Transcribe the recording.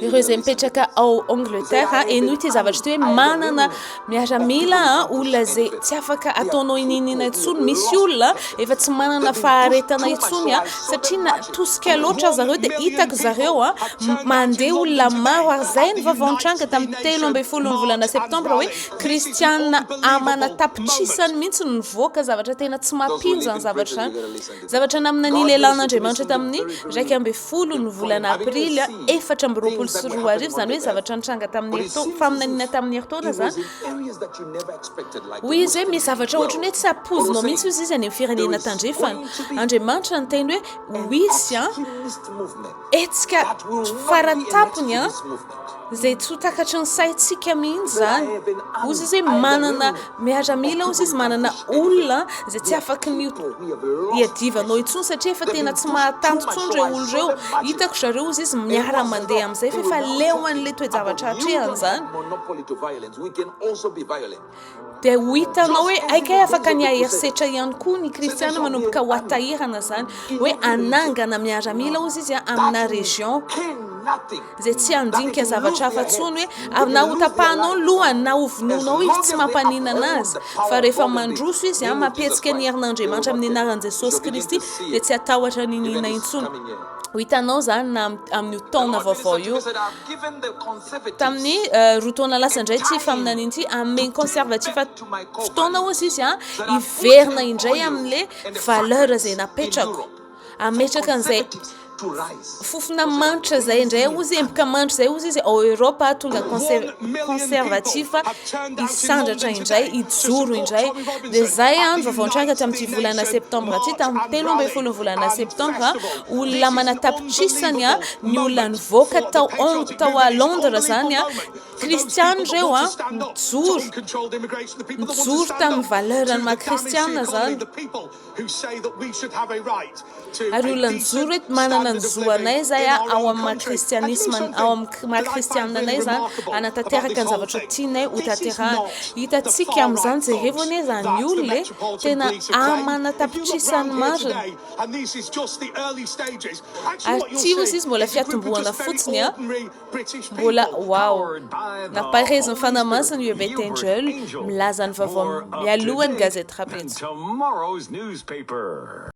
ireo izay mipetraka ao Angleterre eny ty zavatra ty hoe manana miaramila olona zay tsy afaka ataonao ininina intsony misy olona efa tsy manana faharetana intsony satria tosika loatra zareo dia hitako zareo mandeha olona maro ary zay ny vavaon-tranga tamin'ny 13 volana septambra hoe kristianina amana tapitrisany mihitsy ny nivoaka zavatra tena tsy mampino zany zavatra namina ny lelan'Andriamanitra tamin'ny 12 ny volana aprily 2024 zany hoe zavatra nitranga tamin'ny faminaniana tamin'ny heritaona zany hoy izy hoe misy zavatra ohatrany hoe tsy apozinao mihitsy izy any amin'ny firenena tandrefana Andriamanitra nyteny hoe hoisy etsika faratapony zay tsy ho takatry ny saintsika mihitsy zany ozy izy hoe manana miaramila ozy izy manana olona zay tsy afaka ny iadivanao intsony satria efa tena tsy mahatanto intsony reo olo reo hitako zareo ozy izy miara mandeha amin'izay fa efa leo an'le toejavatra hatrehany zany dia ho hitanao hoe aika afaka ny aherisetra ihany koa ny kristiana manomboka ho atahirana zany hoe anangana miaramila ozy izy amina région zay tsy andinika zavatra afa-tsony hoe na ho tapahanao lohany na ho vonoinao izy tsy mampanina anazy fa rehefa mandroso izy mampetsika ny herin'Andriamanitra amin'ny anaran'i Jesosy Kristy dia tsy atahotra ninina intsony ho hitanao zany na amin'ny taona vaovao io tamin'ny roa taona lasa indray ty faminaniana ity amin'ny conservatif fotoana ozy izy hiverina indray amin'le valeur zay napetrako ametraka an'izay fofona manitra zay indray ozy empika manitra zay ozy izy ao Europa tonga conservatif hisandratra indray hijoro indray dia zay ny vavaon-tranga tamin'ity volana septambra ty tamin'ny 13 volana septambra olona manatapitrisany ny olona nivoaka tao à Londres zany kristiany reo mijoro tamin'ny valeur-ny maha-kristiana zany ary olona nijoro hoe manana ny zoanay zay ao amin'ny maha-kristianisme ao amin'ny maha-kristianina anay zany anatanteraka ny zavatra tianay ho tanterahany hitantsika amin'izany jerevony zany olona tena manatapitrisany marina ary ty ozy izy mbola fiatombohana fotsiny mbola naparezy ny fanamasiny io Betangel milaza ny vaovao mialohan'ny gazety rapetso